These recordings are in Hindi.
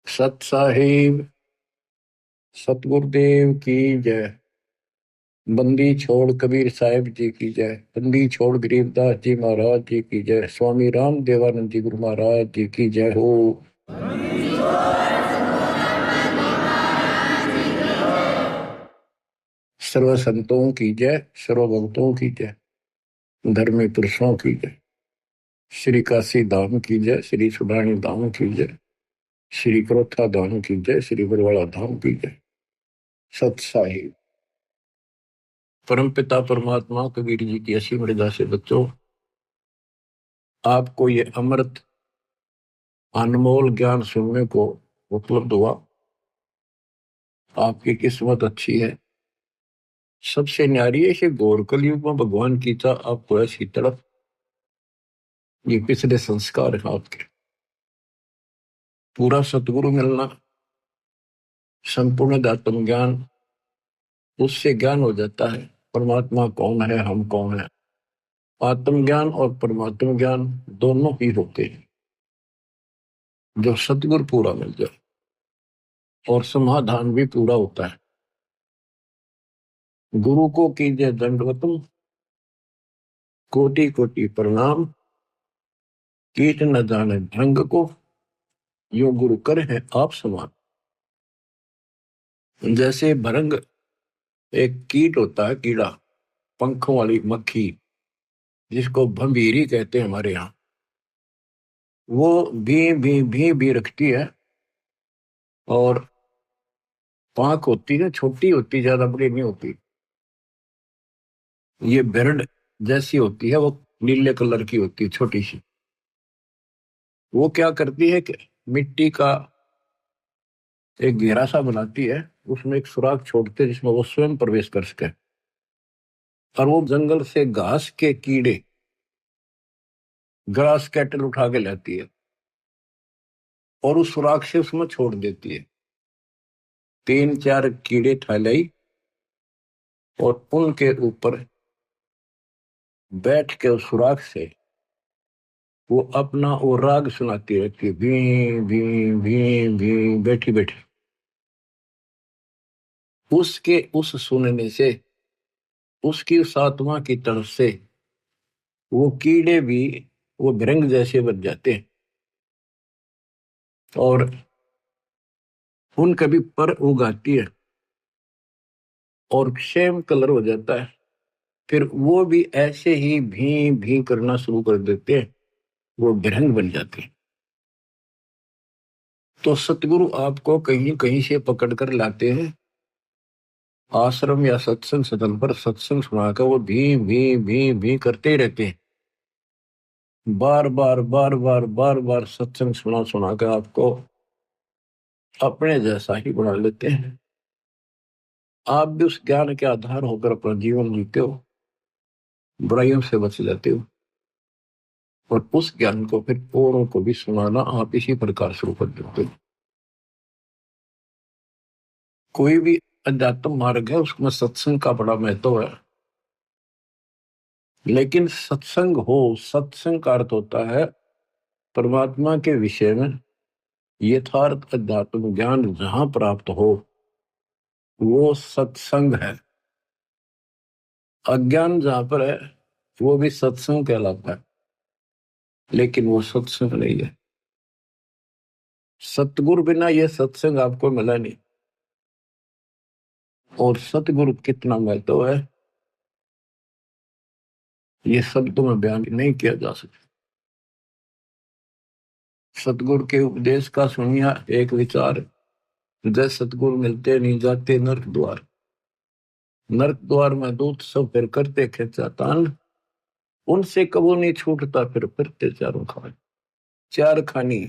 सत साहिब सतगुरुदेव की जय। बंदी छोड़ कबीर साहिब जी की जय। बंदी छोड़ गरीबदास जी महाराज जी की जय। स्वामी राम देवानंद जी गुरु महाराज जी की जय हो। सर्व संतों की जय, सर्व भक्तों की जय, धर्मी पुरुषों की जय। श्री काशी धाम की जय, श्री सुब्राणी धाम की जय, श्री क्रोथा धाम की जय, श्री बरवाड़ा धाम की जय। सत साहिब परम पिता परमात्मा कबीर जी की असीम मर्यादा से बच्चों, आपको ये अमृत अनमोल ज्ञान सुनने को उपलब्ध हुआ। आपकी किस्मत अच्छी है। सबसे न्यारी है इसे गौर कलयुग में भगवान की था आपको ऐसी तड़प। ये पिछले संस्कार है आपके। पूरा सतगुरु मिलना, संपूर्ण आत्म ज्ञान, उससे ज्ञान हो जाता है परमात्मा कौन है, हम कौन है। आत्मज्ञान और परमात्म ज्ञान दोनों ही होते हैं जो सतगुरु पूरा मिल जाए, और समाधान भी पूरा होता है। गुरु को कीजिए दंडवतम, कोटि कोटि प्रणाम। कीट न जाने ढंग को, यो गुरु कर है आप समान। जैसे भरंग एक कीट होता है, कीड़ा, पंखों वाली मक्खी जिसको भंभीरी कहते हैं हमारे यहाँ। वो भी रखती है और पांख होती है, छोटी होती, ज्यादा बड़ी नहीं होती। ये बिरड जैसी होती है, वो नीले कलर की होती है, छोटी सी। वो क्या करती है कि मिट्टी का एक घेरा सा बनाती है, उसमें एक सुराख छोड़ते हैं जिसमें वो स्वयं प्रवेश कर सके। और वो जंगल से घास के कीड़े, ग्रास कैटल उठा के लाती है और उस सुराख से उसमें छोड़ देती है। 3-4 कीड़े ठालाई और उनके ऊपर बैठ के उस सुराख से वो अपना वो राग सुनाती रहती है, भी भी भी भी, बैठी बैठी। उसके उस सुनने से, उसकी उस आत्मा की तरफ से वो कीड़े भी वो भृंग जैसे बन जाते हैं और उनका भी पर उगाती है और सेम कलर हो जाता है। फिर वो भी ऐसे ही भी करना शुरू कर देते हैं, वो भृंग बन जाते हैं। तो सतगुरु आपको कहीं कहीं से पकड़ कर लाते हैं आश्रम या सत्संग सदन पर, सत्संग सुनाकर वो भी करते ही रहते हैं। बार बार सत्संग सुना सुना कर आपको अपने जैसा ही बना लेते हैं। आप भी उस ज्ञान के आधार होकर अपना जीवन जीते हो, बुराइयों से बच जाते हो, और उस ज्ञान को फिर औरों को भी सुनाना आप इसी प्रकार शुरू कर देते हो। कोई भी अध्यात्म मार्ग है, उसमें सत्संग का बड़ा महत्व है। लेकिन सत्संग हो, सत्संग का अर्थ होता है परमात्मा के विषय में यथार्थ अध्यात्म ज्ञान जहां प्राप्त हो, वो सत्संग है। अज्ञान जहां पर है वो भी सत्संग कहलाता है, लेकिन वो सत्संग नहीं है। सतगुरु बिना ये सत्संग आपको मिला नहीं। और सतगुरु कितना महत्व है, ये शब्दों में बयान नहीं किया जा सकता। सतगुरु के उपदेश का सुनिया एक विचार, जय सतगुरु मिलते नहीं जाते नरक द्वार। नरक द्वार में दूत सब फिर करते खेचा तान, उनसे कबो नहीं छूटता फिर फिरते चारों खान। चार खानी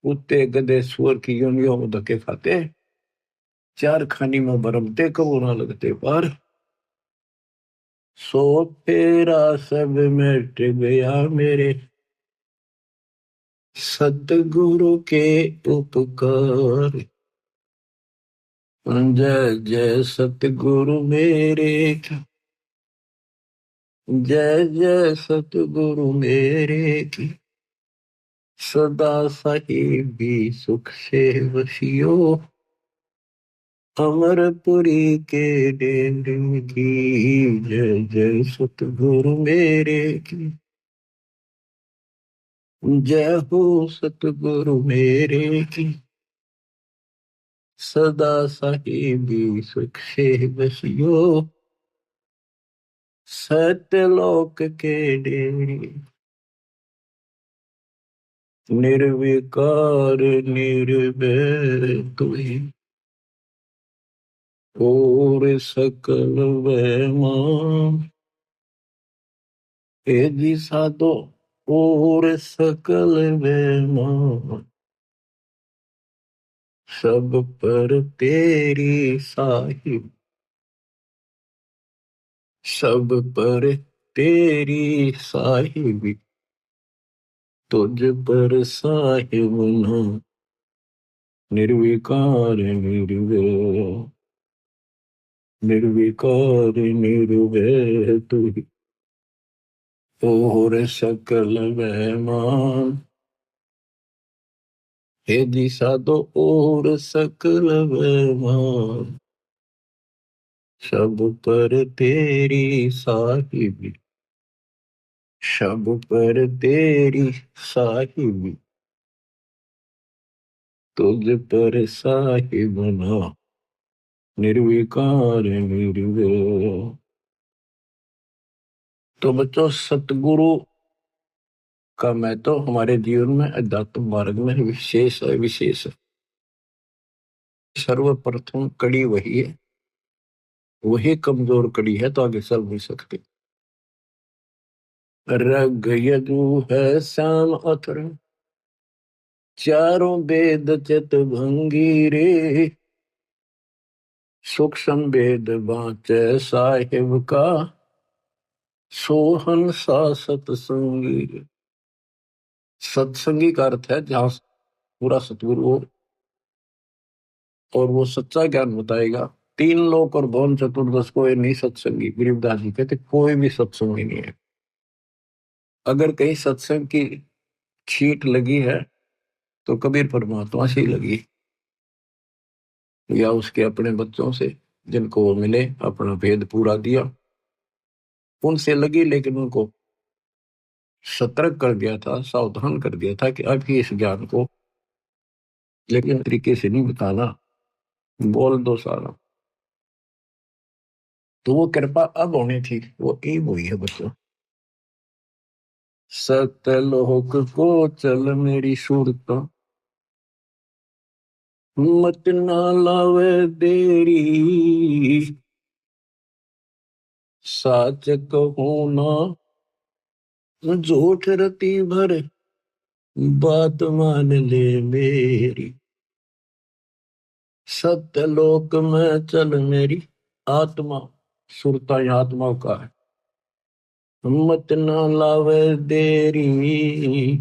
कुत्ते गधे सुअर की योनियों में धक्के खाते, चार खानी में बरमते कबो ना लगते पार। सो फेरा सब मिट गया मेरे, सतगुरु के उपकार। जय जय सतगुरु मेरे, जय जय सतगुरु मेरे की। सदा साहिबी सुख से वसियो, अमरपुरी के डेरे की। जय जय सतगुरु मेरे की, जय हो सतगुरु मेरे की। सदा साहिबी सुख से वसियो, सत्यलोक के डेरे। निर्विकार निर्भय तुहि, और सकल वैमा। हे जी साधो और सकल वैमा, सब पर तेरी साहिब, सब पर तेरी साहिबी। तुझ पर साहिब ना, निर्विकार निर्भय। निर्विकार निर्भय तुहि, और सकल वैमान। हे दिशा दो और सकल वैमान, सब पर तेरी साहिबी, सब पर तेरी साहिबी। तुझ पर साहिब ना, निर्विकार निर्भय। तो बच्चों, सतगुरु का महत्व हमारे जीवन में, अध्यात्म मार्ग में विशेष है, विशेष है। सर्वप्रथम कड़ी वही है, वही कमजोर कड़ी है तो आगे चल नहीं सकते। रग यजु है श्याम अथर, चारों वेद चित भंगी रे। सूक्ष्म वेद बाँचे साहिब का, सोहन सा सतसंगी रे। सत्संगी का अर्थ है जहां पूरा सतगुरु हो और वो सच्चा ज्ञान बताएगा। तीन लोक और भवन चतुर्दश को ये नहीं सत्संगी। गरीबदास जी कहते कोई भी सत्संगी नहीं है। अगर कहीं सत्संग की छीट लगी है तो कबीर परमात्मा से ही लगी, या उसके अपने बच्चों से जिनको वो मिले, अपना भेद पूरा दिया, उनसे लगी। लेकिन उनको सतर्क कर दिया था, सावधान कर दिया था कि अभी इस ज्ञान को लेकिन तरीके से नहीं बताना, बोल दो सारा। तो वो कृपा अब होनी थी, वो ईब हुई है बच्चों। सतलोक को चल मेरी सूरत, मत ना लावे देरी। साच कहूं ना झूठ रति भर, बात मान ले मेरी। सत्यलोक में चल मेरी आत्मा, सुरता आत्मा का है। मत ना लावे देरी,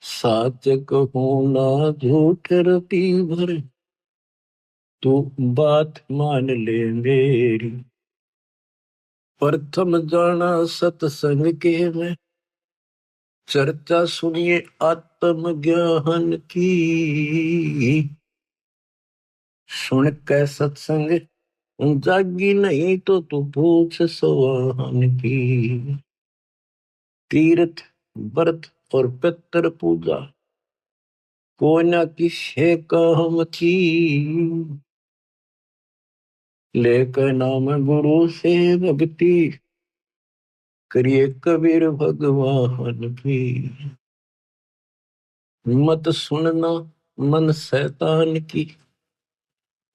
साच कहूं ना झूठ रति भर, तू बात मान ले मेरी। प्रथम जाना सत्संग के में, चर्चा सुनिए आत्म ज्ञान की। सुन के सत्संग जागी नहीं तो तू पूछ सवाहन की। तीर्थ व्रत और पितर पूजा को न किसे काम की। लेकर नाम गुरु से भक्ति, करिए कबीर भगवान की। मत सुनना मन शैतान की,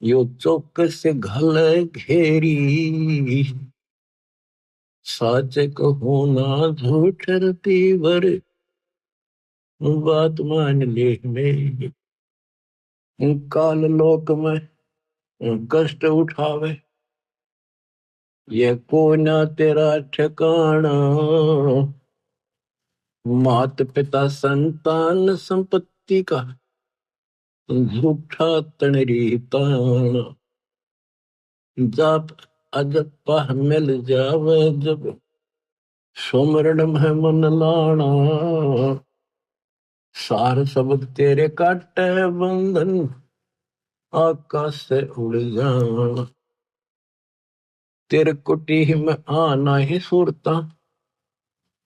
यो चौकस घल घेरी। साच कहो ना झूठ रति भर, बात मान ले मेरी। काल लोक में कष्ट उठावे, ये को ना तेरा ठिकाना। मात पिता संतान संपत्ति का, झूठा तणरी ताना। जाप अजपा मिल जावे जब, सुमरण में मन लाना। सार शब्द तेरे काटे बंधन, आकाश से उड़ जाना। तेरे कुटी में आना ही सुरता,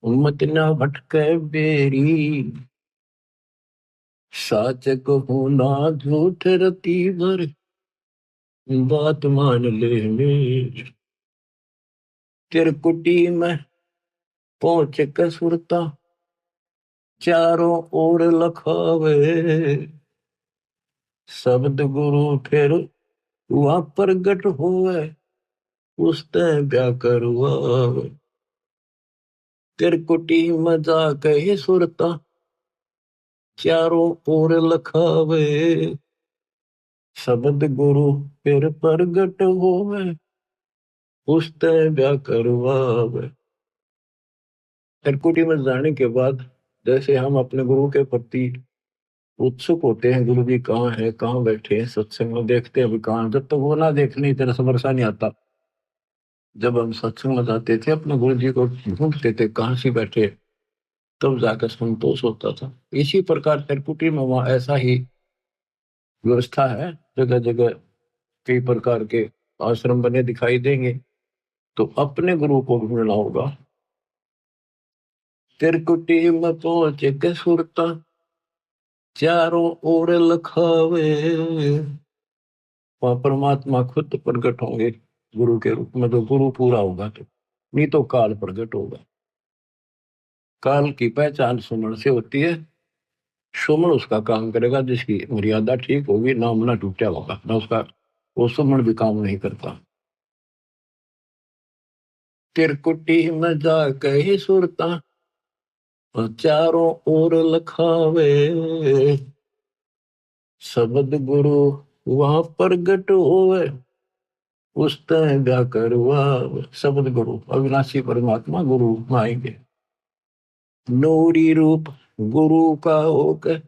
मत ना भटके बेरी। साच कहूँ ना झूठ रती भर, बात मान ले मेरी। तेरे कुटी में पहुंच के सुरता, चारों ओर लखावे। शब्द गुरु फिर वहां प्रगट होवे, उसते ब्या करवावे। तेरे कुटी में जाके ही सुरता, चारों ओर लखावे। शब्द गुरु फिर प्रगट होवे, उसते ब्या करवावे। त्रिकुटी में जाने के बाद जैसे हम अपने गुरु के प्रति उत्सुक होते हैं, गुरु जी कहाँ है, कहाँ बैठे हैं, सत्संग में देखते हैं अभी कहाँ। जब तक वो ना देखने तेरा समरसा नहीं आता। जब हम सत्संग में जाते थे अपने गुरु जी को ढूंढते थे कहाँ से बैठे, तब जाकर संतोष होता था। इसी प्रकार त्रिकुटी में वहां ऐसा ही व्यवस्था है, जगह जगह कई प्रकार के आश्रम बने दिखाई देंगे। तो अपने गुरु को ढूंढना होगा। त्रिकुटी में पहुंच के सुरता, चारों ओर लखावे। वहां परमात्मा खुद प्रकट होंगे गुरु के रूप में। तो गुरु पूरा होगा तो, नहीं तो काल प्रकट होगा। काल की पहचान सुमन से होती है। सुमन उसका काम करेगा जिसकी मर्यादा ठीक होगी, नाम ना टूटा होगा ना उसका, वो सुमन भी काम नहीं करता। तिरकुटी में जाके ही सुरता, चारों ओर लखावे। शब्द गुरु वहां प्रगट होवे, उसते ब्या करवा। शब्द गुरु अविनाशी परमात्मा गुरु में आएंगे। नूरी रूप गुरु का होकर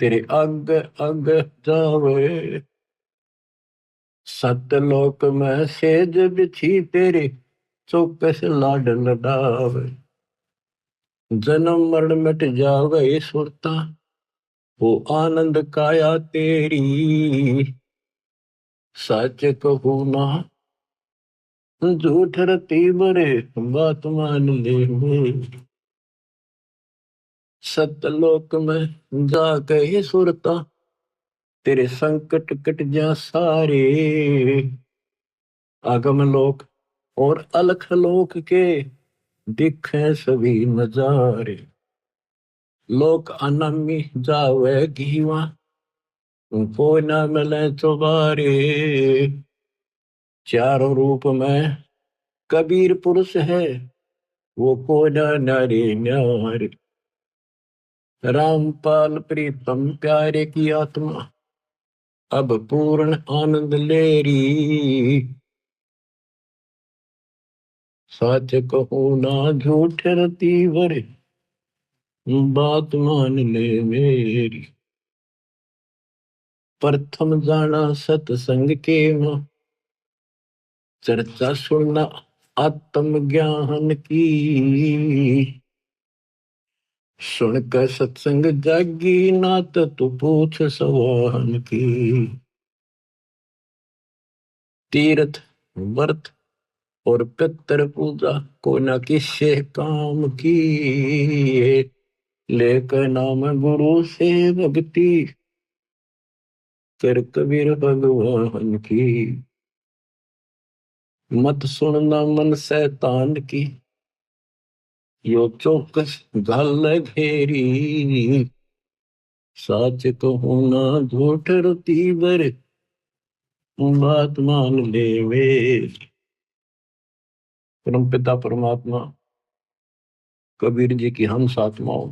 तेरे अग अग जावे। सतलोक में सेज बिछी तेरे, चौकस लाड लडावे। जन्म मरण मिट जावे सुरता, वो आनंद काया तेरी। सच कहूँ ना झूठ रती बरे, बात मान ले मेरी। सतलोक में जाके ही सुरता, तेरे संकट कट जा सारे। आगम लोक और अलख लोक के दिखे सभी नजारे। लोक अनमी जावे घीवा, कोई न मिले चुबारे। चारों रूप में कबीर पुरुष है, वो कोई न नारी न्यारे। रामपाल प्रीतम प्यारे की आत्मा, अब पूर्ण आनंद लेरी। सच कहूँ ना झूठ रती वर, बात मान ले मेरी। प्रथम जाना सत्संग के मां, चर्चा सुनना आत्म ज्ञान की। सुन कर सत्संग जागी नात, तू पूछ सवाहन की। तीर्थ व्रत और पितर पूजा को न किसे काम की। लेकर नाम गुरु से भक्ति, कर कबीर भगवान की। मत सुनना मन शैतान की, यो चौकस गल घेरी। साच कहूँ ना झूठ रती बर, बात मान ले वे। परम पिता परमात्मा कबीर जी की हंस आत्माओं,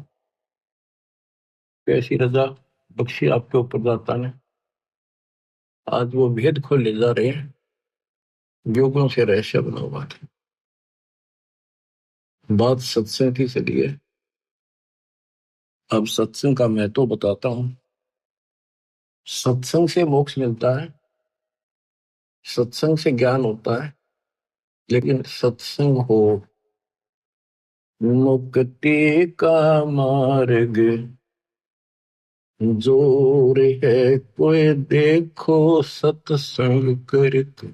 कैसी रजा बख्शी आपके ऊपर दाता ने। आज वो भेद खोल ले जा रहे हैं, योगों से रहस्य बना हुआ था। बात सत्संग की चली है। अब सत्संग का मैं तो बताता हूं। सत्संग से मोक्ष मिलता है, सत्संग से ज्ञान होता है, लेकिन सत्संग हो मुक्ति का मार्ग, जोर है कोई देखो सत्संग करके,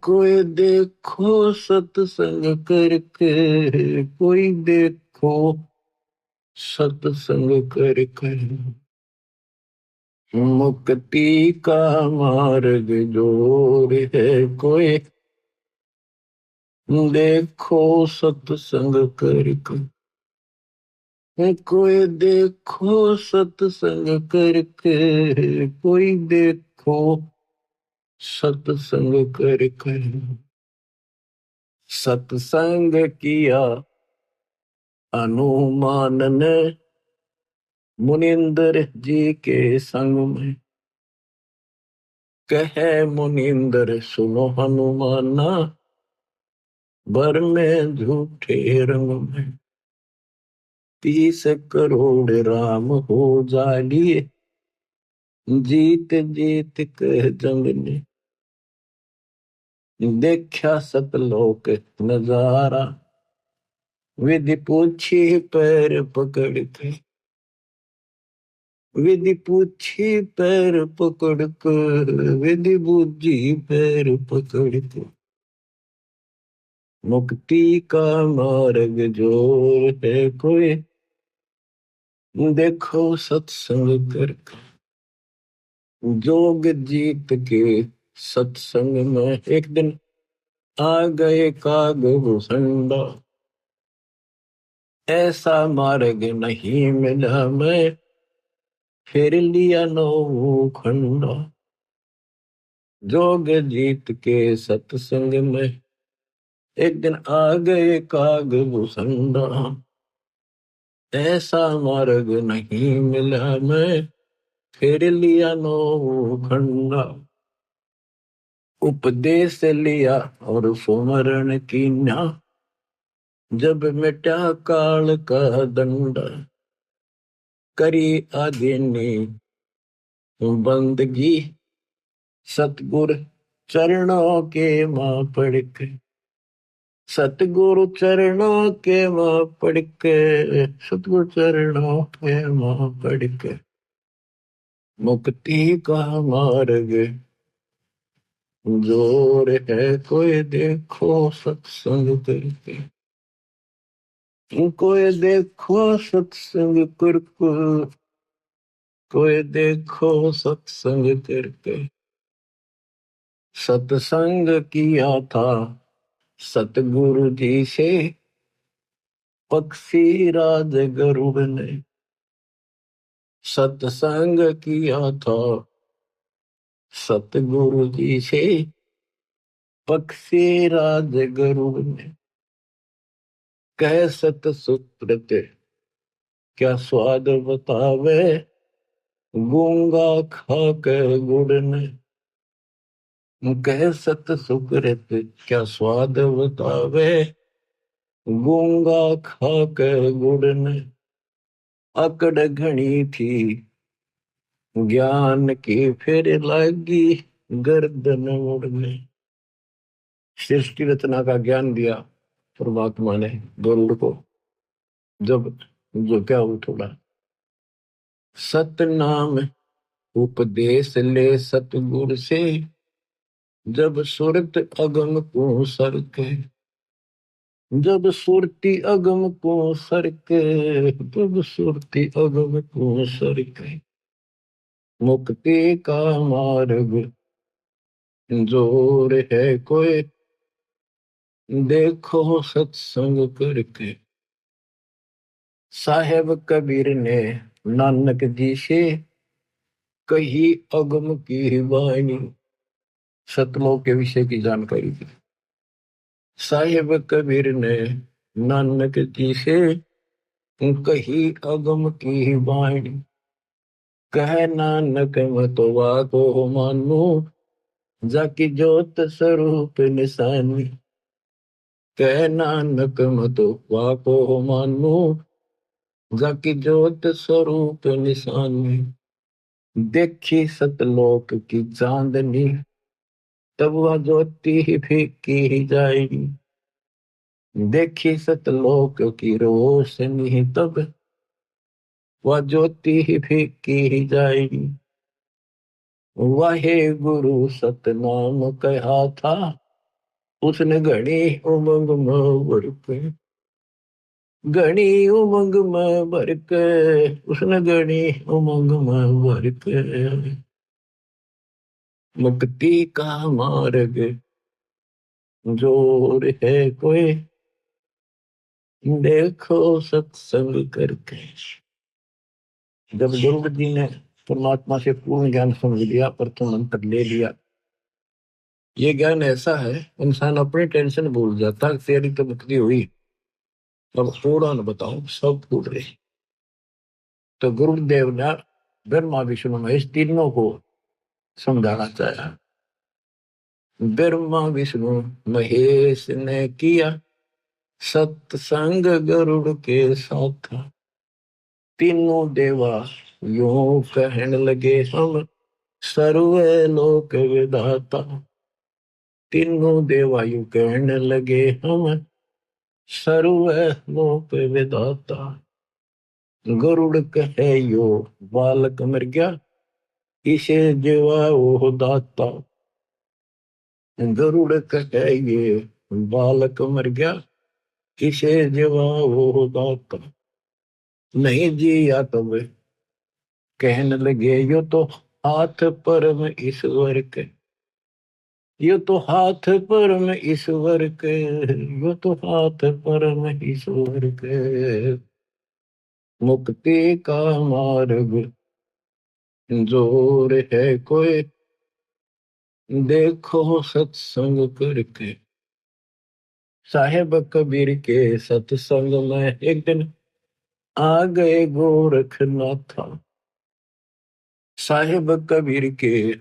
कोई देखो सत्संग करके, कोई देखो सत्संग करके, मुक्ति का मार्ग जोर है कोई देखो सत्संग करके, कोई देखो सत्संग करके, कोई देखो सत्संग करके, सत्संग किया हनुमान ने मुनिंदर जी के संग में, कहे मुनिंदर सुनो हनुमाना, बर में झूठे रंग में, 30 करोड़ राम हो जालिए, जीत जीत के जंग ने, देखा सतलोक नजारा, विधि पूछी पैर पकड़ के, विधि पूछी पैर पकड़ के, विधि बूझी पैर पकड़ के, मुक्ति का मार्ग जोर है कोई देखो सत्संग करके, जोग जीत के सत्संग में एक दिन आ गए काग भूषंडा, ऐसा मार्ग नहीं मिला मैं, फिर लिया नौ खंडा, जोग जीत के सत्संग में एक दिन आ गए काग भूषंडा, ऐसा मार्ग नहीं मिला मैं, फिर लिया नौ खंडा, उपदेश लिया और सुमरण कीन्या, जब मिटा काल का दंड, करी आदिनी बंदगी, सतगुर चरणों के मां पड़ के, सतगुरु चरणों के मां पड़ के, सतगुरु चरणों के मां पड़ के, मुक्ति का मार्ग जोर है कोई देखो सत्संग करके, कोई देखो सत्संग करके, कोई देखो सत्संग करके, सत्संग किया था सतगुरु जी से, पक्षी राज गरुड़ ने, सत्संग किया था सतगुरु जी से, पक्षी राज गरुड़ ने, कह सत सुकृत क्या स्वाद बतावे, गूंगा खा के गुड़ ने, कह सत सुकृत क्या स्वाद बतावे, गूंगा खा के गुड़ ने, अकड़ घनी थी ज्ञान की फिर लागी गर्दन मुड़ने, सृष्टि रचना का ज्ञान दिया परमात्मा ने गरुड़ को, जब जो क्या हो थोड़ा सतनाम उपदेश ले सतगुर से, जब सुरत अगम को सर के, जब सुरती अगम को सर के, जब सुरती अगम को सर के, मुक्ति का मार्ग जोर है कोई देखो सत्संग करके, साहेब कबीर ने नानक जी से कही अगम की वाणी, सतलोक के विषय की जानकारी दी, साहेब कबीर ने नानक जी से कही अगम की वाणी, कह नानक मतवा को मानू, जाकी जोत स्वरूप निशानी, कह नानक मतवा को मानू, जाकी जोत स्वरूप निशानी, देखी सतलोक की चांदनी, तब वह ज्योति ही फीकी ही जाएगी, देखी सतलोक की रोशनी, तब वह ज्योति ही फीकी ही जाएगी। वाहे गुरु सतनाम कहा था, उसने घड़ी उमंग में भर के, घड़ी उमंग में भर के, उसने घड़ी उमंग में भर के। मुक्ति का मार्ग जोर है कोई, देखो सत्संग करके। जब गुरु जी ने परमात्मा से पूर्ण ज्ञान समझ लिया, प्रथम मंत्र ले लिया, ये ज्ञान ऐसा है इंसान अपनी टेंशन भूल जाता। तेरी तो मुक्ति हुई, अब थोड़ा न बताऊं, सब भूल गए। तो गुरुदेव ने ब्रह्मा विष्णु महेश तीनों को समझाना चाहा। ब्रह्मा विष्णु महेश ने किया सत्संग गरुड़ के साथ। तीनों देवा यूं कहने लगे, हम सर्वे लोक विधाता। तीनों देवा यूं कहने लगे, हम सर्वे लोक विधाता। गरुड़ कहे यो बालक मर गया, इसे जीवा वो दाता। गरुड़ कहे ये बालक मर गया, इसे जीवा वो दाता। नहीं जी या तब कहने लगे, यो तो हाथ परम ईश्वर के, यो तो हाथ परम ईश्वर के, यो तो हाथ परम ईश्वर के। मुक्ति का मार्ग जोर है कोई, देखो सत्संग करके। साहेब कबीर के सत्संग में एक दिन आ गए गोरखनाथ। साहेब कबीर के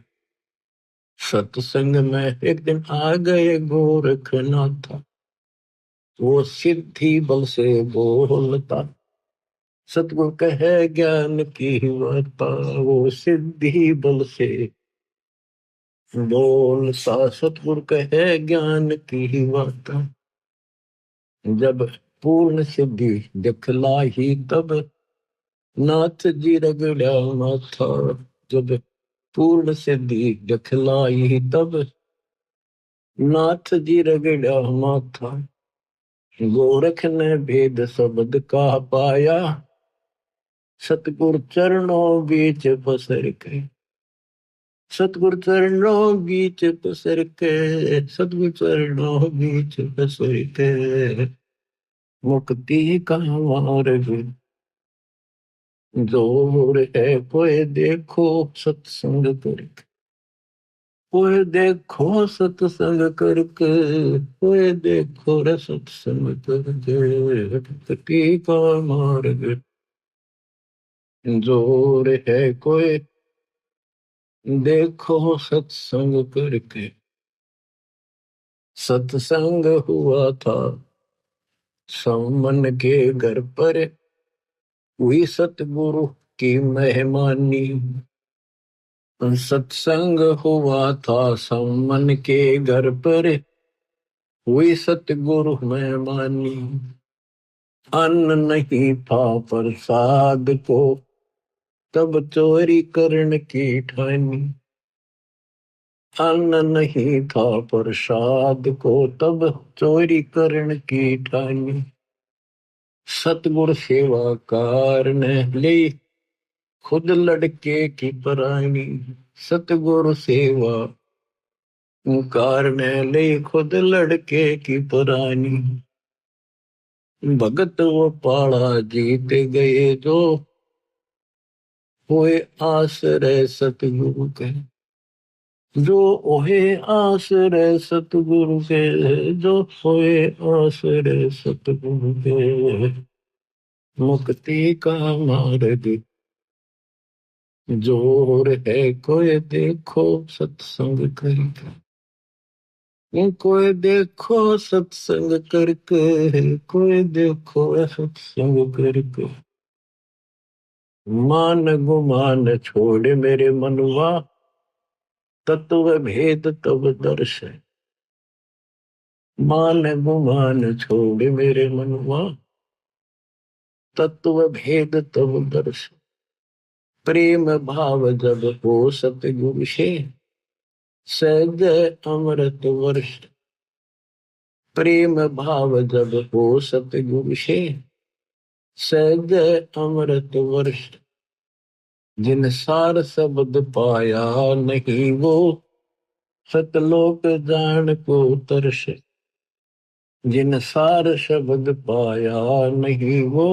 सत्संग में एक दिन आ गए गोरखनाथ। वो सिद्धि बल से बोलता, सतगुरु कहे ज्ञान की वार्ता। वो सिद्धि बल से बोलता, सतगुरु कहे ज्ञान की वार्ता। जब पूर्ण सिद्धि दिखलाई तब नाथ जी रगड़ा माथा। जब पूर्ण सिद्धि दिखलाई तब नाथ जी रगड़ा माथा। गोरख ने भेद शब्द का पाया, सतगुरु चरणों बीच पसर के। सतगुरु चरणों बीच पसर के, सतगुरु चरणों बीच पसर के। मुक्ति का मार्ग जोर है कोई, देखो सत्संग करके। कोई देखो सत्संग करके, कोई देखो रे सत्संग करके। मुक्ति का मार्ग जोर है कोई, देखो सत्संग करके। सत्संग हुआ था समन के घर पर, हुई सतगुरु की मेहमानी। सत्संग हुआ था समन के घर पर, हुई सतगुरु मेहमानी। अन्न नहीं था प्रसाद को, तब चोरी करने की ठानी। अन्न नहीं था प्रसाद को, तब चोरी करने की ठानी। सतगुरु सेवाकार ने ले खुद लड़के की परानी। सतगुरु सेवा कार ने ले खुद लड़के की परानी। भगत वो पाड़ा जीत गए जो, हुए आश्रय सतगुरु के। जो ओहे आश्रय सतगुरु के, जो होए आश्रय सतगुरु के। मुक्ति का मार्ग जोर है कोई, देखो सत्संग करके। कोई देखो सत्संग करके, कोई देखो सत्संग करके। मान गुमान छोड़ मेरे मनुआ, तत्व भेद तब दर्श है। मान गुमान छोड़ मेरे मनुआ, तत्व भेद तब दर्श, प्रेम भाव जब हो सतगुरु से, सहज अमृत वर्ष। प्रेम भाव जब हो सतगुरु से, सहज अमृत वर्ष। जिन सार शब्द पाया नहीं वो, सतलोक जान को तरस। जिन सार शब्द पाया नहीं वो,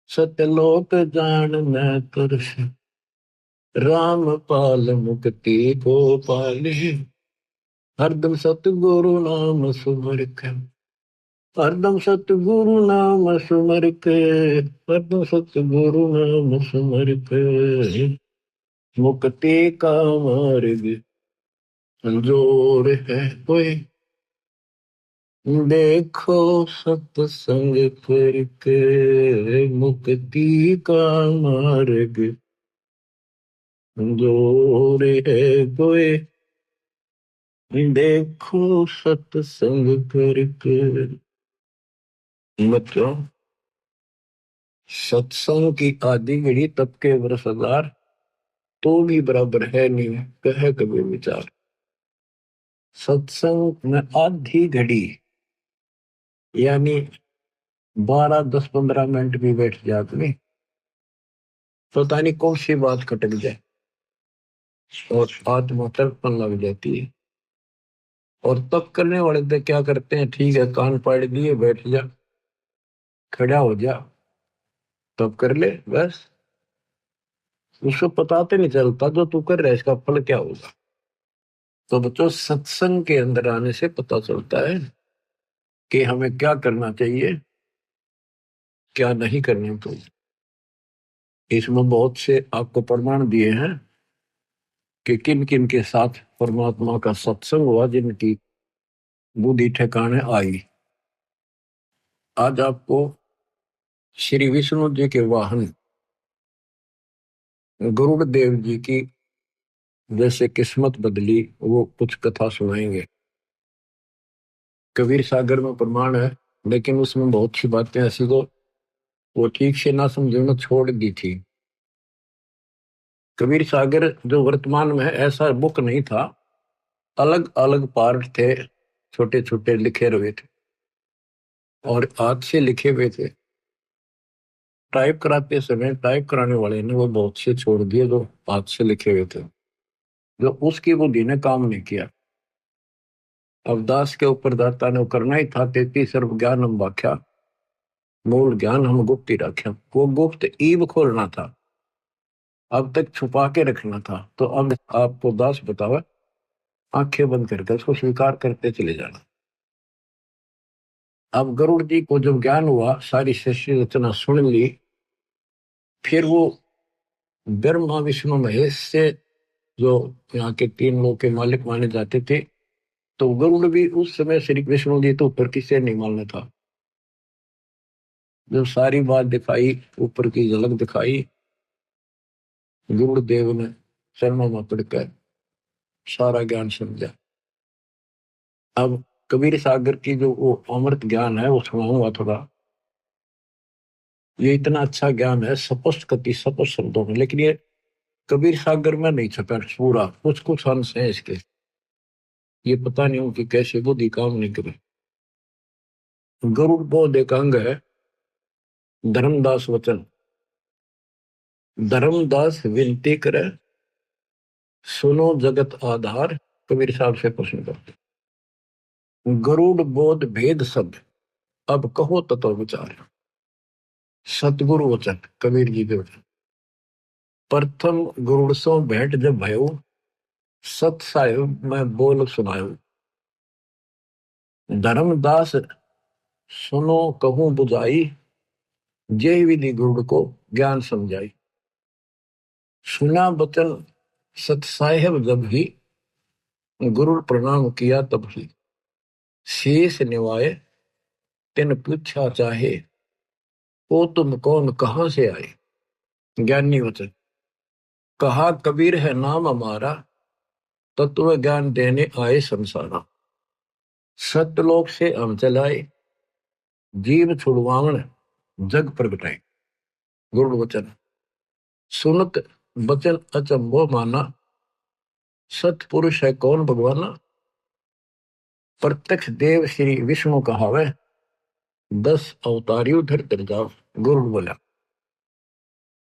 सतलोक जान न तरस। राम पाल मुक्ति को पाले, हरदम सतगुरु नाम सुमर के। हरदम सतगुरु नाम सुमर के, हरदम सतगुरु नाम सुमर के। मुक्ति का मार्ग संजोर है कोई, देखो सत्संग करके। मुक्ति का मार्ग संजोर है कोई, देखो सत्संग करके। मतलब सत्संग की आदि घड़ी तब के वर्ष हजार, तो भी बराबर है नहीं कहे कभी विचार। सत्संग में आधी घड़ी यानी 12 10 15 मिनट भी बैठ जाते नहीं, पता नहीं कौन सी बात खटक जाए और आत्मा तड़पन लग जाती है। और तब करने वाले तो क्या करते हैं, ठीक है कान पाड़ दिए बैठ जा, खड़ा हो जा, तब कर ले बस। उसको पता तो नहीं चलता जो तू कर रहा है इसका फल क्या होगा। तो बच्चों सत्संग के अंदर आने से पता चलता है कि हमें क्या करना चाहिए, क्या नहीं करना चाहिए। इसमें बहुत से आपको प्रमाण दिए हैं कि किन किन के साथ परमात्मा का सत्संग हुआ, जिनकी बुद्धि ठिकाने आई। आज आपको श्री विष्णु जी के वाहन गरुड़ देव जी की जैसे किस्मत बदली वो कुछ कथा सुनाएंगे। कबीर सागर में प्रमाण है, लेकिन उसमें बहुत सी बातें ऐसी को वो ठीक से ना समझे में छोड़ दी थी। कबीर सागर जो वर्तमान में है ऐसा बुक नहीं था, अलग अलग पार्ट थे, छोटे छोटे लिखे हुए थे और हाथ से लिखे हुए थे। टाइप कराते समय टाइप कराने वाले ने वो बहुत से छोड़ दिए जो हाथ से लिखे हुए थे, जो उसकी बुद्धि ने काम नहीं किया। अब दास के ऊपर दाता ने करना ही था 33 सर्व ज्ञान हम व्याख्या, मूल ज्ञान हम गुप्त ही रख्या। वो गुप्त ईब खोलना था, अब तक छुपा के रखना था। तो अब आपको दास बतावा, आंखें बंद करके उसको स्वीकार करते चले जाना। अब गरुड़ जी को जब ज्ञान हुआ, सारी सृष्टि रचना सुन ली, फिर वो ब्रह्मा विष्णु महेश से जो यहाँ के 3 लोग के मालिक माने जाते थे, तो गरुड़ भी उस समय श्री विष्णु जी तो ऊपर किसे नहीं मानना था। जब सारी बात दिखाई, ऊपर की झलक दिखाई, गरुड़ देव ने शर्मा में पड़कर सारा ज्ञान समझा। अब कबीर सागर की जो वो अमृत ज्ञान है वो सुनाऊंगा थोड़ा। ये इतना अच्छा ज्ञान है स्पष्ट कति स्पष्ट शब्दों में, लेकिन ये कबीर सागर में नहीं छपा पूरा, कुछ कुछ अंश है इसके। ये पता नहीं हो कि कैसे बुद्धि काम नहीं करे। गरुड़ बोध एक अंग है, धर्मदास वचन। धर्मदास विनती करे, सुनो जगत आधार। कबीर साहब से प्रश्न करते, गरुड़ बोध भेद शब्द, अब कहो तत्व विचार। सतगुरु वचन, कबीर जी के वचन। प्रथम गरुड़ सो भेंट जब भयो, सत साहिब मैं बोल सुनायो। धर्मदास सुनो कहूं बुझाई, जय विधि गरुड़ को ज्ञान समझाई। सुना बचन सत साहेब जब ही, गुरु प्रणाम किया तब ही। शेष निवाए तिन पूछा चाहे, ओ तुम कौन कहां से आए। ज्ञानी वचन, कहा कबीर है नाम हमारा, तत्व ज्ञान देने आए संसारा। सत्यलोक से हम चलाए, जीव छुड़वावन जग प्रगटाए। गुरु वचन सुनत बचन अचंभो माना, सतपुरुष है कौन भगवाना। प्रत्यक्ष देव श्री विष्णु कहावे, 10 अवतारियों धर जाओ। गुरु बोला।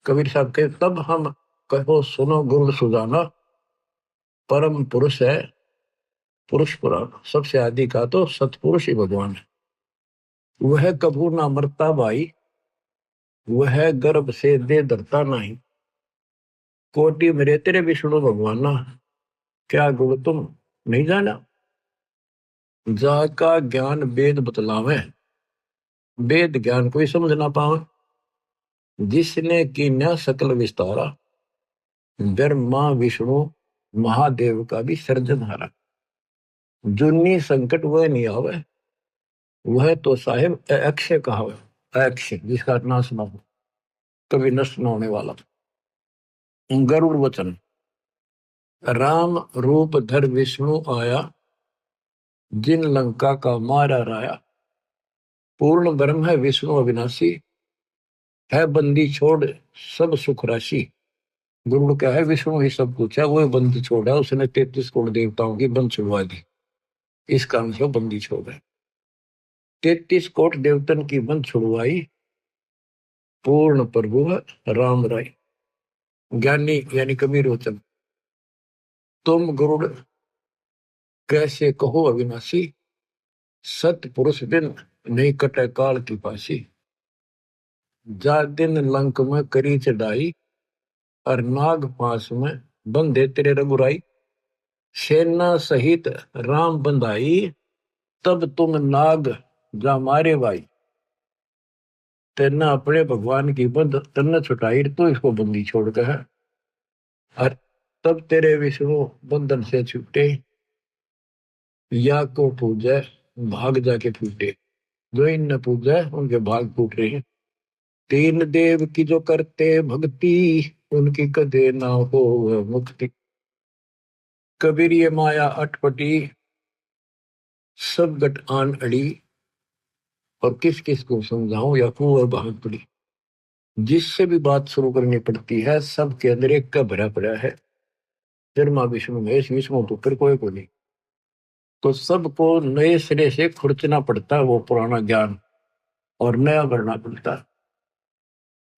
कबीर साहब के तब हम कहो सुनो गुरु सुजाना, परम पुरुष है पुरुष पुराण। सबसे आदि का तो सतपुरुष ही भगवान है। वह कभू ना मरता भाई, वह गर्भ से दे धरता नहीं। कोटि मेरे तेरे विष्णु भगवाना, क्या गुण तुम नहीं जाना। जाका ज्ञान वेद बतलावे, वेद ज्ञान कोई समझ ना पावे। जिसने कीन्या सकल विस्तारा, ब्रह्मा विष्णु महादेव का भी सर्जनहारा। जुन्नी संकट वह नहीं आवे, वह तो साहिब अक्षय कहावे। अक्षय जिसका नाश ना हो, कभी नष्ट न होने वाला। गरुड़ वचन राम रूप धर विष्णु आया, जिन लंका का मारा राया। पूर्ण ब्रह्म है विष्णु अविनाशी, है बंदी छोड़ सब सुख राशि। गुरु क्या है, विष्णु ही सब कुछ है, वो बंदी छोड़ है। उसने 33 करोड़ देवताओं की बंद छुड़वा दी, इस कारण से बंदी छोड़ है। 33 कोट देवतन की बंद छुड़वाई, पूर्ण प्रभु राम राय। ज्ञानी यानी कबीर वचन तुम गुरुड़ कैसे कहो अविनाशी, सत पुरुष बिन नहीं कटे काल की पासी। जा दिन लंक में करी चढ़ाई, और नाग पास में बंधे तेरे रघुराई। सेना सहित राम बंधाई, तब तुम नाग जा मारे भाई। तेना अपने भगवान की बंद तन्ना छुटाई, तो इसको बंदी छोड़ के है। और तब तेरे विष्णु बंधन से छूटे, या को पूजे भाग जाके फूटे। जो इन पूजे उनके भाग फूट रहे हैं। तीन देव की जो करते भक्ति, उनकी कदे ना हो मुक्ति। कबीर ये माया अटपटी, सब गट आन अड़ी। और किस किस को समझाऊं या कुंवर भाग पड़ी। जिससे भी बात शुरू करनी पड़ती है, सबके अंदर एक का भरा पड़ा है, ब्रह्मा विष्णु महेश। विष्णु तो फिर कोई को नहीं, तो सबको नए सिरे से खुरचना पड़ता है वो पुराना ज्ञान, और नया भरना पड़ता है।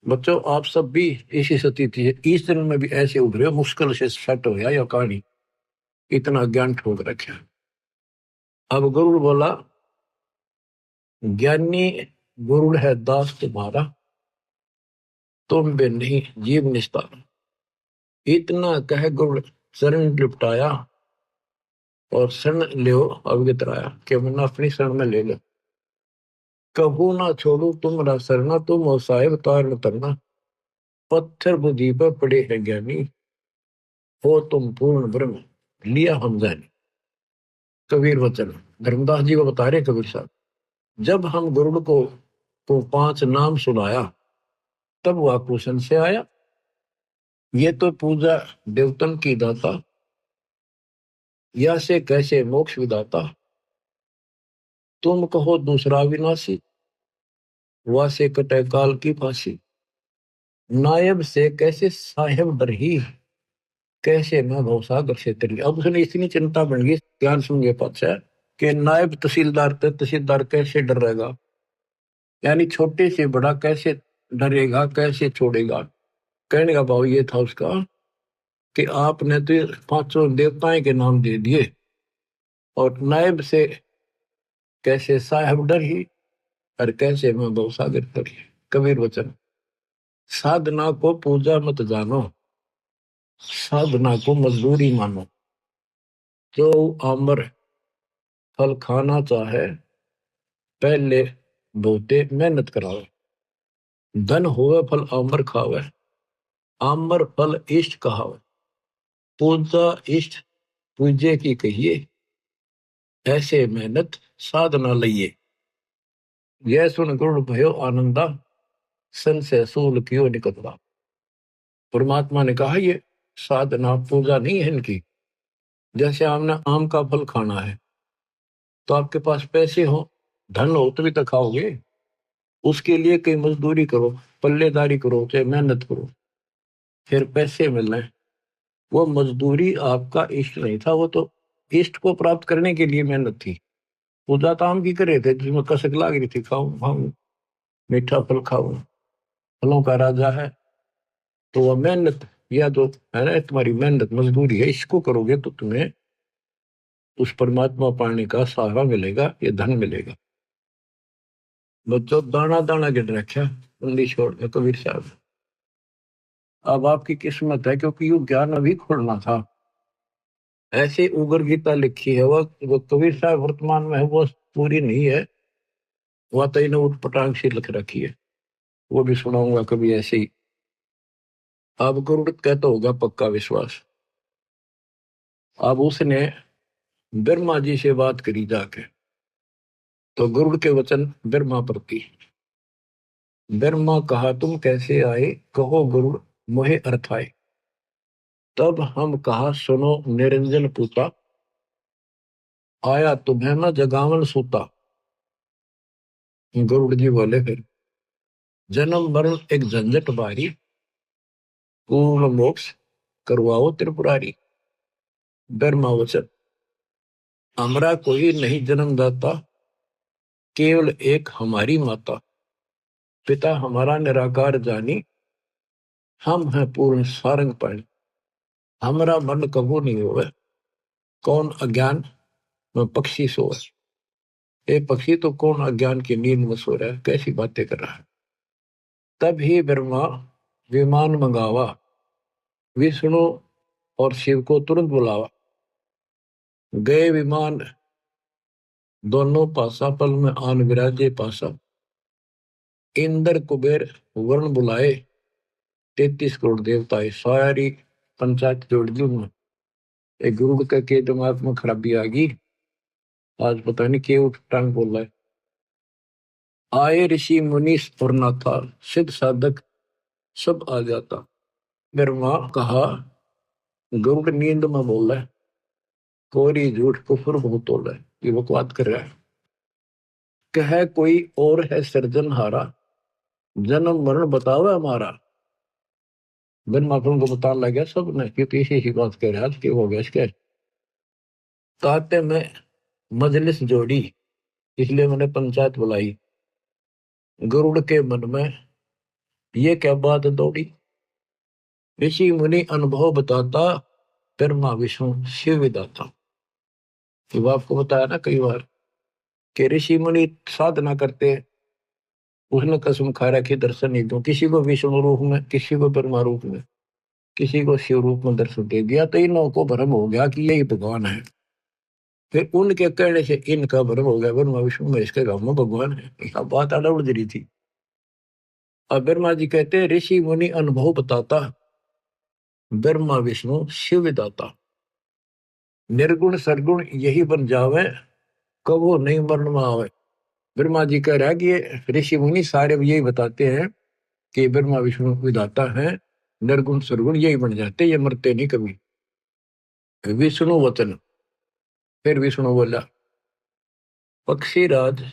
बच्चों आप सब भी इसी स्थिति है, इस दिन में भी ऐसे उभरे, मुश्किल से सेट हो या कहानी, इतना ज्ञान ठोक रखे। अब गुरु बोला, ज्ञानी गुरु है दास तुम्हारा, तुम भी नहीं जीव निस्तार। इतना कह गुरु शरण लिपटाया, और शरण ले अवगत राया, कि मैंने अपनी शरण में ले लो। कबू ना छोड़ू तुम शरणा, तुम हो साहिब तार तरना। पत्थर बुद्धि पर पड़े है ज्ञानी, हो तुम पूर्ण ब्रह्म लिया हम जानी। कबीर वचन धर्मदास जी को बता रहे कबीर साहब, जब हम गुरु को 5 नाम सुनाया, तब वह क्वेश्चन से आया, ये तो पूजा देवतन की दाता, या से कैसे मोक्ष विदाता। तुम कहो दूसरा विनाशी, वह से कटे काल की फांसी। नायब से कैसे साहेब डरही, कैसे मैं भवसागर से तरी। अब उसने इतनी चिंता बन गई, ध्यान सुनिए पातशाह, कि नायब तहसीलदार तहसीलदार कैसे डर रहेगा, यानी छोटे से बड़ा कैसे डरेगा, कैसे छोड़ेगा। कहने का भाव ये था उसका कि आपने तो 5 देवताएं के नाम दे दिए, और नायब से कैसे साहेब डर ही, और कैसे मैं भवसागर तरी। कबीर वचन साधना को पूजा मत जानो, साधना को मजदूरी मानो। जो आम्र फल खाना चाहे, पहले बोते मेहनत करावे। धन होवे फल आम्र खावे, आम्र फल इष्ट कहावे। पूजा इष्ट पूजे की कहिए, ऐसे मेहनत साधना लइए। यह सुन गुरु भयो आनंदा, सन से सूल क्यों निकलता। परमात्मा ने कहा ये साधना पूजा नहीं है इनकी। जैसे आपने आम का फल खाना है, तो आपके पास पैसे हो, धन हो तभी तो खाओगे। उसके लिए कहीं मजदूरी करो, पल्लेदारी करो, चाहे मेहनत करो, फिर पैसे मिलने। वो मजदूरी आपका इष्ट नहीं था, वो तो इष्ट को प्राप्त करने के लिए मेहनत थी। पूजा तो हम की करे थे जिसमें कसक लाग रही थी, खाऊं खाऊं मीठा फल खाऊं, फलों का राजा है। तो वह मेहनत, या जो है ना तुम्हारी मेहनत मजदूरी है, इसको करोगे तो तुम्हें उस परमात्मा पाने का सहारा मिलेगा, ये धन मिलेगा। बच्चों दाना दाना गिन रखा उंगली छोड़ के कबीर साहब। अब आपकी किस्मत है, क्योंकि ये ज्ञान अभी खोलना था। ऐसे उगर गीता लिखी है, वो कबीर साहब वर्तमान में है, वो पूरी नहीं है, वह तो इन्हें उठ पटांग सी लिख रखी है, वो भी सुनाऊंगा कभी ऐसे ही। अब गुरुड़ कहता होगा पक्का विश्वास। अब उसने ब्रह्मा जी से बात करी जाके, तो गुरुड़ के वचन ब्रह्मा प्रति। ब्रह्मा कहा तुम कैसे आए, कहो गुरुड़ मोहे अर्थ आए। तब हम कहा सुनो निरंजन पूता, आया तुम्हें न जगावन सूता। गुरुड़ जी बोले फिर जन्म मरण एक झंझट बारी, पूर्ण मोक्ष करवाओ त्रिपुरारी। ब्रह्मा वचन हमरा कोई नहीं जन्मदाता, केवल एक हमारी माता। पिता हमारा निराकार जानी, हम हैं पूर्ण सारंग पाणी। हमारा मन कबू नहीं होवे, कौन अज्ञान में पक्षी सोए। ये पक्षी तो कौन अज्ञान की नींद में सो रहा है, कैसी बातें कर रहा है। तब ही ब्रह्मा विमान मंगावा, विष्णु और शिव को तुरंत बुलावा। गए विमान दोनों पासा, पल में आन विराजे पासा। इंद्र कुबेर वरुण बुलाए, 33 करोड़ देवताएं सारी पंचायत जोड़ दी उन्होंने। एक गुरु के दिमाग में खराबी आ गई, आज पता नहीं क्यों उठ टांग बोल रहा है। आए ऋषि मुनि और नाथा, सिद्ध साधक सब आ जाता। ब्रह्मा कहा गुरु नींद में बोल रहा है, कोरी झूठ कुफर बहुत हो रहा है, ये बकवाद कर रहा है। कह कोई और है सृजनहारा, जन्म मरण बताओ हमारा। ब्रह्मा को बताने लग गया सब ने कि पीछे ही बात कह रहा है, हो गया इसके। ताते में मजलिस जोड़ी, इसलिए मैंने पंचायत बुलाई। गरुड़ के मन में ये क्या बात दौड़ी, ऋषि मुनि अनुभव बताता, ब्रह्मा विष्णु शिव विदाता। तो आपको बताया ना कई बार कि ऋषि मुनि साधना करते हैं, उसने कसम खा रखी दर्शन नहीं दूं, किसी को विष्णु रूप में, किसी को ब्रह्मा रूप में, किसी को शिव रूप में दर्शन दे दिया, तो इन को भ्रम हो गया कि यही भगवान है। फिर उनके कहने से इनका भ्रम हो गया ब्रह्मा विष्णु में, इसके गांव में भगवान है। यह बात आड़ा उड़ रही थी। अब ब्रह्मा जी कहते हैं ऋषि मुनि अनुभव बताता, ब्रह्मा विष्णु शिव विदाता। निर्गुण सरगुण यही बन जावे, कबो नहीं मरण में आवे। ब्रह्मा जी कह रहा है कि ये ऋषि मुनि सारे यही बताते हैं कि ब्रह्मा विष्णु विदाता है, निर्गुण सरगुण यही बन जाते, ये मरते नहीं कभी। विष्णु वचन, फिर विष्णु बोला पक्षी राज,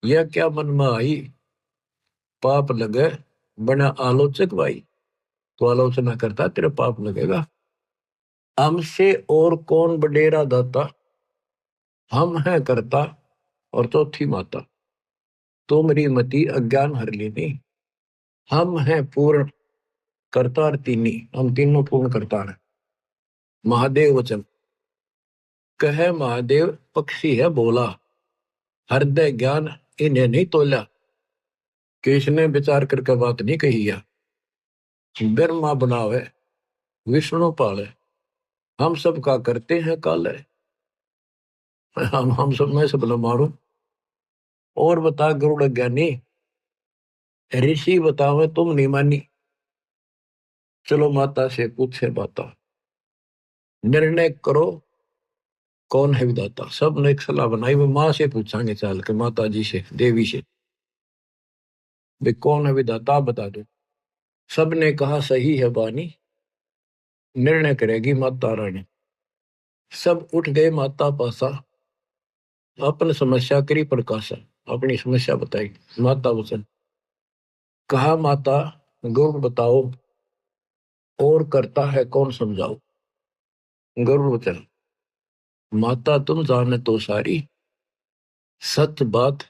यह क्या मन में आई, पाप लगे बना आलोचक भाई। तो आलोचना करता तेरे पाप लगेगा। हमसे और कौन बडेरा दाता, हम हैं करता और चौथी माता। तो मेरी मति अज्ञान हर लेनी, हम हैं पूर्ण करता और तीनी, हम तीनों पूर्ण करता है। महादेव वचन कहे महादेव पक्षी है बोला, हृदय ज्ञान इन्हें नहीं तोला। कि इसने विचार करके बात नहीं कही है। ब्रह्मा बनावे विष्णु पाले, हम सब का करते हैं काले। हम सब में सब न मारू। और बता गरुड़ ज्ञानी, ऋषि बतावे तुम नहीं मानी। चलो माता से पूछे बाता, निर्णय करो कौन है विदाता। सब ने एक सलाह बनाई, वो माँ से पूछांगे चल के, माता जी से, देवी से, वे कौन है विदाता आप बता दो। सब ने कहा सही है बानी, निर्णय करेगी माता रानी। सब उठ गए माता पासा, अपन समस्या करी प्रकाशा। अपनी समस्या बताई। माता वचन कहा, माता गरुड़ बताओ, और करता है कौन समझाओ। गरुड़ वचन, माता तुम जाने तो सारी, सत्य बात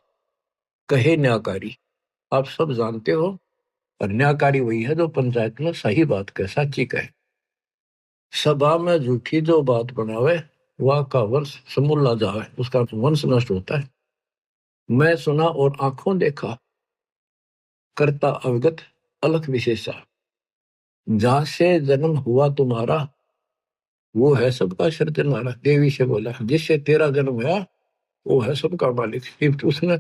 कहे न्याकारी। आप सब जानते हो, और न्याकारी वही है जो पंचायत में सही बात कहे, सच्ची कहे। सभा में झूठी जो बात बनावे, वह का वंश समूला जावे, उसका वंश नष्ट होता है। मैं सुना और आंखों देखा, करता अवगत अलख विशेषा। जहां से जन्म हुआ तुम्हारा, वो है सबका सृजनहारा। देवी से बोला, जिससे तेरा जन्म हुआ, वो है सबका मालिक। फिर उसने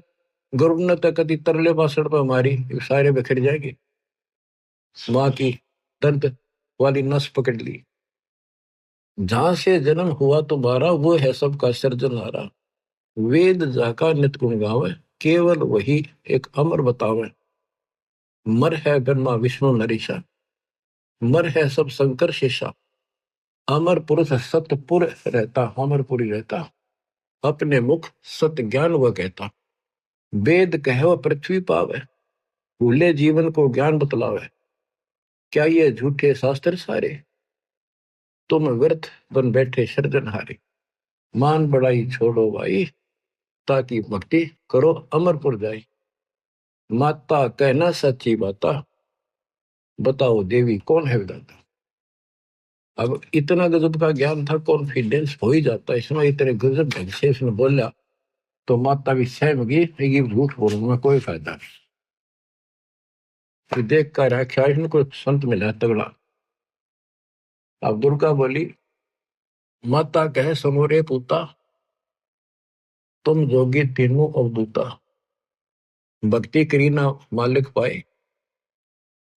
गरुड़ ने तक कदी तरले बासण पर मारी, सारे बिखर जाएंगे। माँ की दर्द वाली नस पकड़ ली। जहां से जन्म हुआ तुम्हारा, वो है सबका सृजनहारा। वेद जाका नित गुण गावे, केवल वही एक अमर बतावे। मर है ब्रह्मा विष्णु नरेशा, मर है सब शंकर शेषा। अमर पुरुष सतपुर रहता, अमरपुरी रहता। अपने मुख सत्य ज्ञान वह कहता। वेद कहो पृथ्वी पावे, भूले जीवन को ज्ञान बतलावे। क्या ये झूठे शास्त्र सारे, तुम व्यर्थ बन बैठे सृजनहारे। मान बड़ाई छोड़ो भाई, ताकि भक्ति करो अमरपुर जाई। माता कहना सच्ची बाता, बताओ देवी कौन है विधाता। अब इतना गजब का ज्ञान था, कॉन्फिडेंस हो ही जाता है इसमें। इतने गजब ढंग से इसने बोला, तो माता भी सहम गई, ये झूठ बोलूंगा कोई फायदा नहीं। फिर देख कर आख्या इनको संत मिला तगड़ा। अब दुर्गा बोली, माता कहे समोरे पूता, तुम जोगी तीनों अवधूता। भक्ति करी ना मालिक पाए,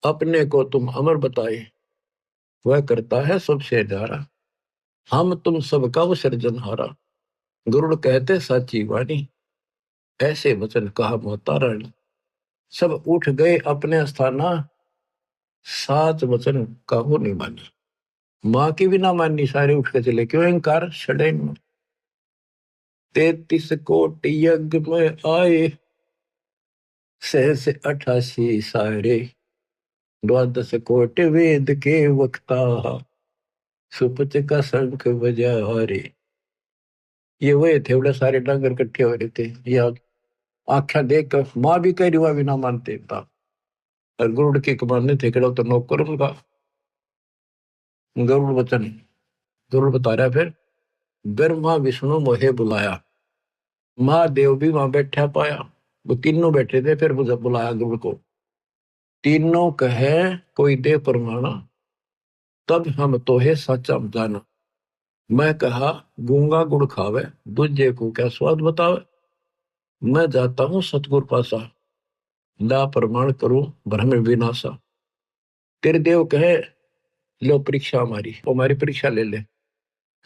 अपने को तुम अमर बताए। वह करता है सबसे न्यारा, हम तुम सबका वो सृजनहारा। गरुड़ कहते साची वाणी, ऐसे वचन कहा माता रानी। सब उठ गए अपने स्थाना, साच वचन काहू नहीं मानी। माँ की भी ना माननी, सारे उठ के चले, क्यों अहंकार छड़े। 33 कोटि यज्ञ में आए, सहस 88 सारे। 12 कोटि वेद के वक्ता, सुपच का शंख बजा रे। ये वही थे, बड़े सारे डांगर इकट्ठे हो रहे थे। ये आख्या देख कर माँ भी कह रही, हुआ भी ना मानते था। और गरुड़ के कमाने थे, कड़ो तो नौकर उनका। गरुड़ वचन, गरुड़ बता रहा फिर, ब्रह्मा विष्णु मोहे बुलाया। महादेव भी वहां बैठा पाया, वो तीनों बैठे थे। फिर मुझे बुलाया गरुड़ को। तीनों कहे कोई दे परमाना, तब हम तो है सच्चा जाना। मैं कहा गूंगा गुड़ खावे, दूजे को क्या स्वाद बतावे। मैं जाता हूँ सतगुर पासा, ला प्रमाण करूं भ्रम विनाशा। तेरे देव कहे, लो परीक्षा हमारी परीक्षा ले ले।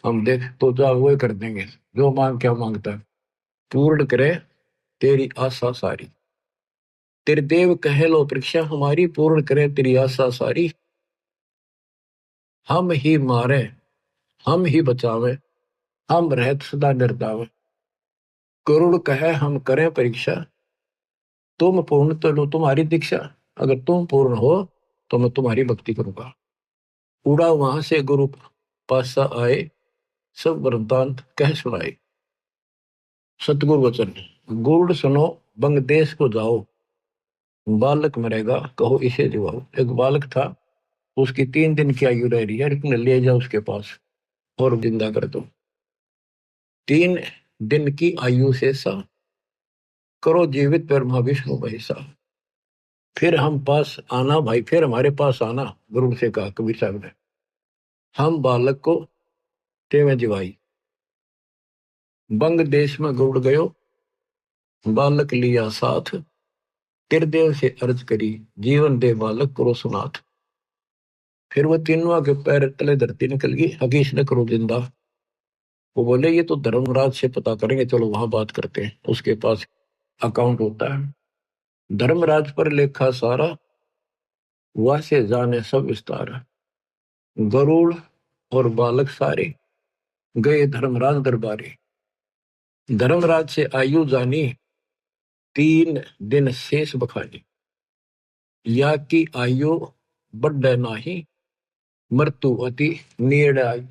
हम देख तो जा वो कर देंगे, जो मांग क्या मांगता है। पूर्ण करे तेरी आशा सारी। तेरे देव कहे, लो परीक्षा हमारी, पूर्ण करे तेरी आशा सारी। हम ही मारे हम ही बचावे, हम रहत सदा निर्दाव। करुण कहे हम करें परीक्षा, तुम पूर्ण तो लो तुम्हारी दीक्षा। अगर तुम पूर्ण हो तो मैं तुम्हारी भक्ति करूंगा। उड़ा वहां से गुरु पासा आए, सब वरदान कह सुनाए। सतगुरु वचन, गुड़ सुनो बंग देश को जाओ। बालक मरेगा कहो इसे दिवाओ। एक बालक था, उसकी 3 दिन की आयु रह रही है, लेकिन ले जाओ उसके पास और जिंदा कर दो। 3 दिन की आयु से सा, करो जीवित ब्रह्मा विष्णु महेशा। फिर हम पास आना भाई, फिर हमारे पास आना, गुरु से कहा कबीर साहब ने। हम बालक को तेवे जिवाई। बंग देश में गुड़ गयो, बालक लिया साथ। त्रिदेव से अर्ज करी, जीवन दे बालक करो सुनाथ। फिर वो तीनों के पैर तले धरती निकल गई, हकीश ने करो जिंदा। वो बोले ये तो धर्मराज से पता करेंगे, चलो वहां बात करते हैं, उसके पास अकाउंट होता है। धर्मराज पर लेखा सारा, वह से जाने सब विस्तार। गरुड़ और बालक सारे गए धर्मराज दरबारे। धर्मराज से आयु जानी, 3 दिन शेष बखानी, या की आयु बढ़े नाही, मृत्यु अति नेड़ आई।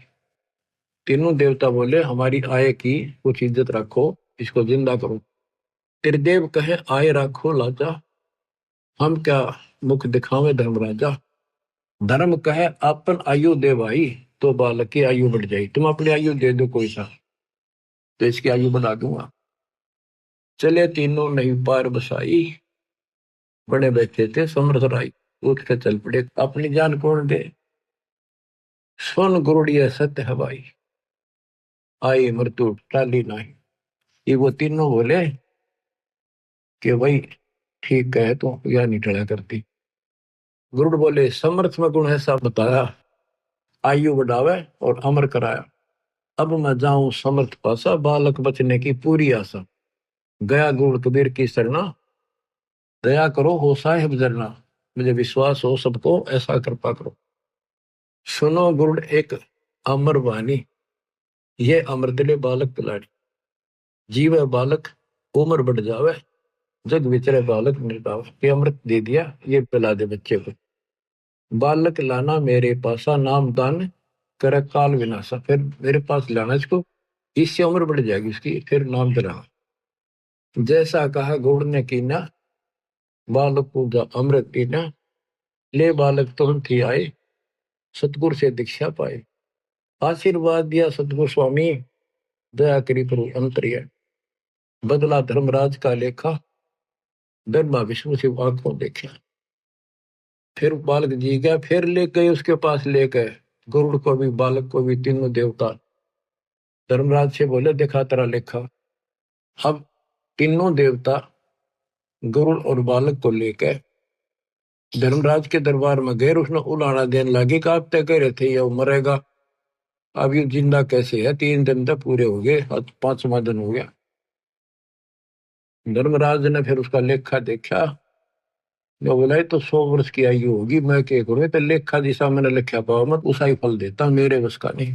तीनों देवता बोले हमारी आय की कुछ इज्जत रखो, इसको जिंदा करो। त्रिदेव कहे आय रखो लाजा, हम क्या मुख दिखावे धर्मराजा। धर्म कहे अपन आयु दे भाई, तो बालक की आयु बढ़ जाए। तुम अपनी आयु दे दो कोई सा, तो इसकी आयु बढ़ा दूंगा। चले तीनों नहीं पार बसाई, बड़े बैठे थे समर्थ राय। उठ के चल पड़े, अपनी जान कौन दे। सुन गुरुड़िया सत्य हवाई, आई मृत्यु टाली नहीं। ये वो तीनों बोले कि भाई ठीक है, तो या नहीं टला करती। गुरुड़ बोले समर्थ में गुण ऐसा बताया, आयु बढ़ावे और अमर कराया। अब मैं जाऊं समर्थ पासा, बालक बचने की पूरी आशा। गया गुरु कबीर की शरणा, दया करो हो साहिब जरना। मुझे विश्वास हो सबको, ऐसा कृपा करो। सुनो गुरुड़ एक अमर वाणी, ये अमृत ले बालक पिलाड़ी। जीवे बालक उम्र बढ़ जावे, जग विचरे बालक निर्दाव। ये अमृत दे दिया, ये पिला दे बच्चे को। बालक लाना मेरे पासा, नाम दान कर काल विनाशा। फिर मेरे पास लाना इसको, इससे उम्र बढ़ जाएगी इसकी, फिर नाम दिलाना। जैसा कहा गुरु ने कीना, बालक को अमृत पीना। ले बालक तुरंत ही आए, सतगुरु से दीक्षा पाए। आशीर्वाद दिया सतगुरु स्वामी, दया करी प्रभु अंतर्य। बदला धर्मराज का लेखा, ब्रह्मा विष्णु शिव आंखों देखा। फिर बालक जी गया, फिर ले गए उसके पास, ले गए गरुड़ को भी बालक को भी, तीनों देवता। धर्मराज से बोले देखा तेरा लेखा। अब तीनों देवता गरुड़ और बालक को लेकर धर्मराज के दरबार में गए। उसने उलाना देने लगे कि आप तय कह रहे थे ये मरेगा, अब ये जिंदा कैसे है। 3 दिन तक पूरे हो गए, 5वां दिन हो गया। धर्मराज ने फिर उसका लेखा देखा, बोला तो 100 वर्ष की आयु होगी, मैं क्या करूँ। तो लेखा जिसा मैंने लिखा पाओ मत उसा ही फल देता, मेरे बस का नहीं।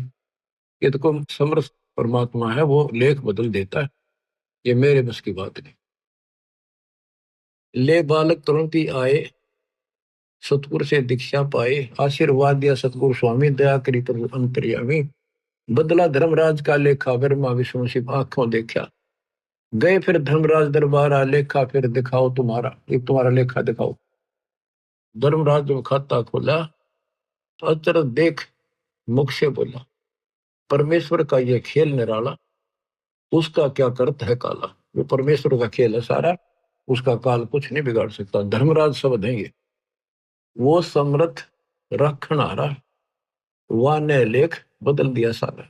ये तो कोई समर्थ परमात्मा है, वो लेख बदल देता है, ये मेरे बस की बात नहीं। ले बालक तुरंत ही आए, सतगुरु से दीक्षा पाए। आशीर्वाद दिया सतगुरु स्वामी, दया करी प्रभु अंतर्यामी। बदला धर्मराज का लेखा, ब्रह्मा विष्णु शिव आंखों देखा। गए फिर धर्मराज दरबारा, लेखा फिर दिखाओ तुम्हारा, एक तुम्हारा लेखा दिखाओ। धर्मराज ने खाता खोला, तो अचरज देख मुख से बोला, परमेश्वर का यह खेल निराला, उसका क्या करत है काला। जो परमेश्वर का खेल है सारा, उसका काल कुछ नहीं बिगाड़ सकता। धर्मराज शब्द है ये, वो समर्थ रखनारा, वाने लेख बदल दिया सारा।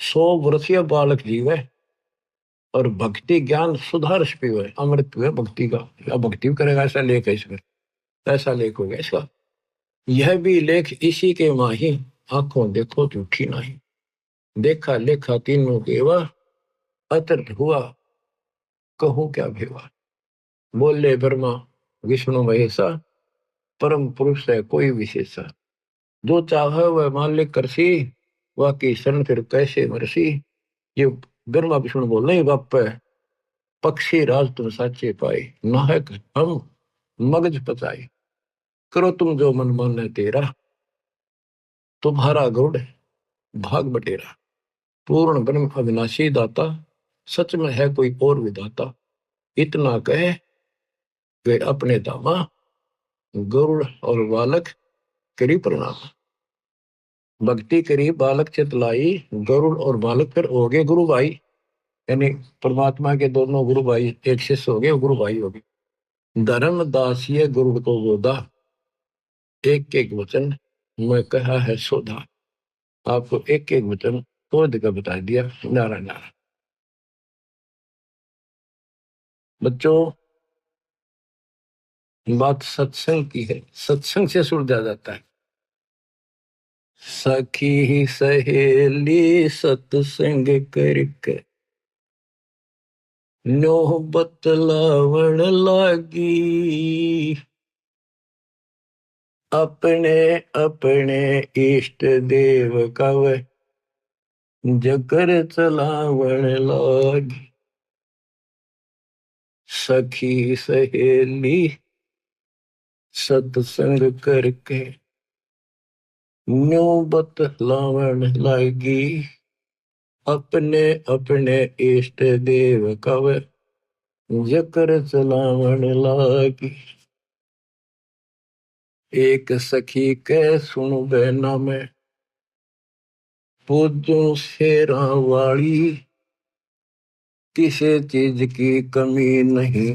100 वर्षीय बालक जीवे और भक्ति ज्ञान सुधार पीवे, अमृत हुए भक्ति का। या भक्ति भी करेगा ऐसा लेख है इसमें, ऐसा लेख हो गया इसका। यह भी लेख इसी के माही, आंखों देखो झूठी नहीं। देखा लेखा तीनों केवा, अतर्थ हुआ कहूं क्या भेवा। बोले ब्रह्मा विष्णु महेशा, परम पुरुष है कोई विशेषा। जो चाहे वह मालिक करसी, वाकी शरण फिर कैसे मरसी। ये ब्रह्मा विष्णु बोल रहे बाप, पक्षी राज तुम साचे पाए, नाहक हम मगज पचाए। करो तुम जो मन माने तेरा, तुम्हारा गरुड़ भाग बटेरा। पूर्ण ब्रह्म अविनाशी दाता, सच में है कोई और विधाता। इतना कहे वे अपने दामा, गरुड़ और बालक करी प्रणाम। भक्ति करी बालक चितलाई, गरुड़ और बालक फिर हो गए गुरु भाई। यानी परमात्मा के दोनों गुरु भाई एक शिष्य हो गए, गुरु भाई हो गए। धर्मदास ये गुरु को गोदा, एक एक वचन मैं कहा है सोधा। आपको एक एक वचन तोड़ का बता दिया, नारा नारा। बच्चों बात सत्संग की है, सत्संग से सुलझा जाता है। सखी सहेली सत्संग करके नो बतलावण लागी, अपने अपने इष्ट देव कव जकर चलावण लागी। सखी सहेली सत्संग करके न्यू बतलावन लागी, अपने अपने इष्ट देव कव जकर चलावन लागी। एक सखी के सुन बहना में पूजू शेरा वाली, किसी चीज की कमी नहीं,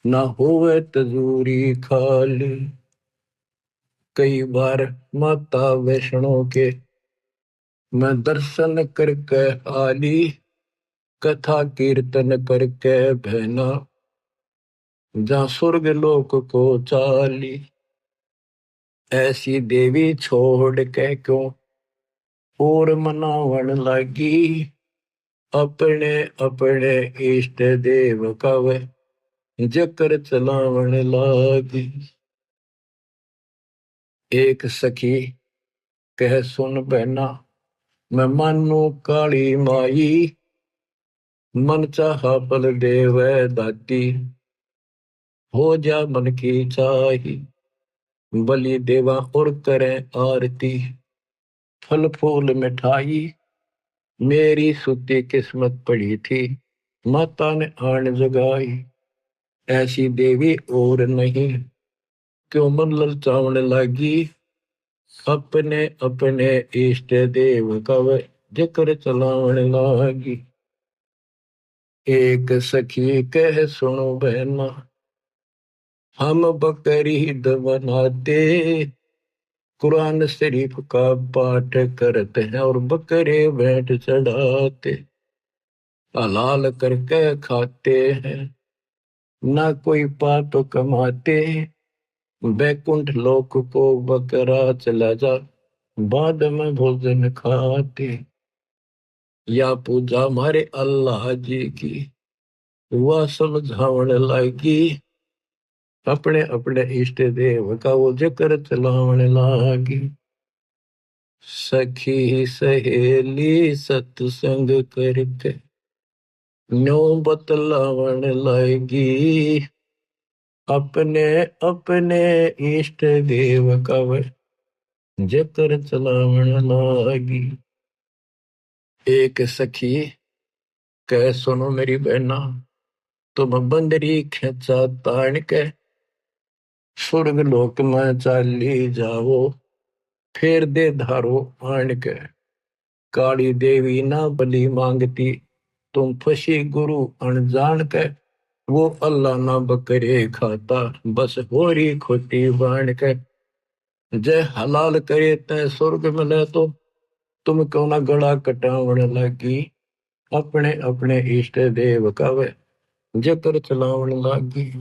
ना होवे तजूरी खाली। कई बार माता वैष्णो के मैं दर्शन करके आली, कथा कीर्तन करके बहना जहाँ स्वर्ग लोक को चाली। ऐसी देवी छोड़ के क्यों और मनावन लगी, अपने अपने इष्ट देव कव जकर चलावन लागी। एक सखी कह सुन बहना, मैं मानू काली माई, मन चाहा पल देव दाती, हो जा मन की चाही। बलि देवा और करें आरती, फल फूल मिठाई, मेरी सुती किस्मत पड़ी थी, माता ने आन जगाई। ऐसी देवी और नहीं, क्यों मन ललचावन लगी, अपने अपने इष्ट देव कव जिक्र चलावन लागी। एक सखी कह सुनो बहना, हम बकरी बनाते, कुरान शरीफ का पाठ करते हैं और बकरे भेंट चढ़ाते, हलाल करके खाते हैं, ना कोई पाप कमाते, बैकुंठ लोक को बकरा चला जा, बाद में भोजन खाते। या पूजा हमारे अल्लाह जी की, वह समझावन लागी, अपने अपने इष्ट देव का वो जिक्र चलावन लागी। सखी सहेली सत्संग करके न्यो बतलावन लागी, अपने अपने इष्ट देव का जिक्र चलावन लागी। एक सखी कह सुनो मेरी बहना, तुम बंदरी खेचा तान के स्वर्ग लोक में चाली जाओ, फिर दे धारो आन के। काली देवी ना बलि मांगती, तुम फसी गुरु अनजान के, वो अल्लाह ना बकरे खाता, बस होरी खोटी बाण के। जय हलाल करे तय स्वर्ग मिले, तो तुम क्यों ना गला कटावन लगी, अपने अपने इष्ट देव का वे जिक्र चलावन लागी।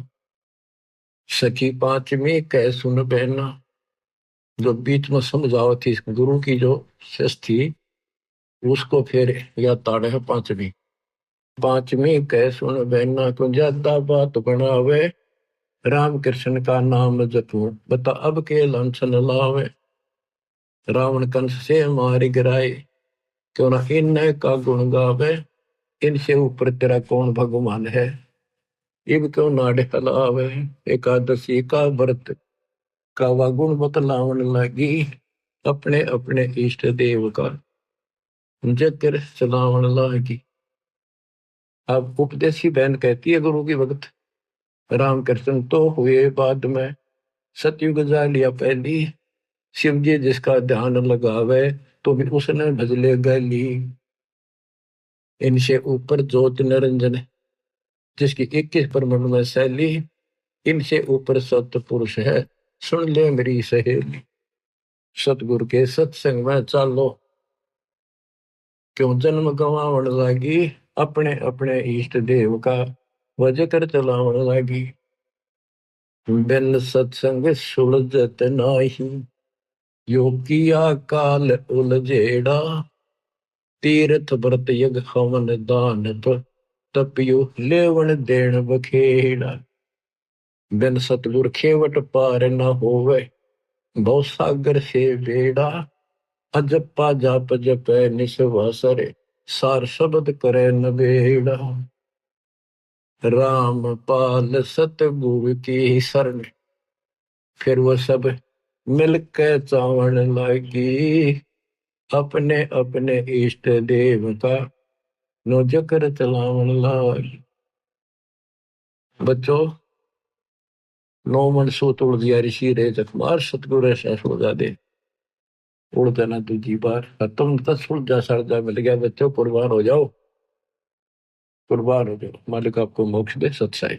सखी पांचवी कह सुन बहना, जो बीच में समझाओ थी गुरु की जो शिष्य थी, उसको फिर या ताड़े है पांचवी। पांचवी कह सुन बहना, को ज्यादा बात बनावे, राम कृष्ण का नाम जपू, बता अब के लांछन लावे। रावण कंस से मारी गिराए, क्यों ना इन का गुण गावे, इनसे ऊपर तेरा कौन भगवान है, इब क्यों नाड़े हलावे। एकादशी का व्रत का वह गुण बतलावन लगी, अपने अपने इष्ट देव का जिक्र चलावन लागी। अब उपदेशी बहन कहती है गुरु की भक्त, रामकृष्ण तो हुए बाद में, सतयुग जा लिया पहली, शिव जी जिसका ध्यान लगावे, तो भी उसने भजले गली। इनसे ऊपर ज्योति निरंजन, जिसकी 21 परमाणु में शैली, इनसे ऊपर सतपुरुष है, सुन ले मेरी सहेली। सतगुरु के सत्संग में चालो, क्यों जन्म गवावन लागी, अपने अपने इष्ट देव का वह जिक्र चलावन लागी। बिन सत्संग सुलझत नाही, यो किया काल उलझेड़ा, तीर्थ व्रत यज्ञ हवन दान तपियो लेवन देन बखेड़ा। बिन सतगुर खेवट पार न होवे, भव सागर से बेड़ा, अजपा जाप जपै निसवासरे, सार शब्द करे नबेड़ा। राम पाल सतगुरु की शरण, फिर वो सब मिलकर चावण लागी, अपने अपने इष्ट देव का नो जकर चलावन लागी। बच्चों, नो मन सो तोड़ दिया ऋषि रे जखमार, सतगुरु ऐसा सोजा दे उड़ देना दूजी बार। तुम तो सुलझा सरजा मिल गया बच्चों, कुर्बान हो जाओ, कुर्बान हो जाओ। मालिक आपको मोक्ष दे। सत्साई।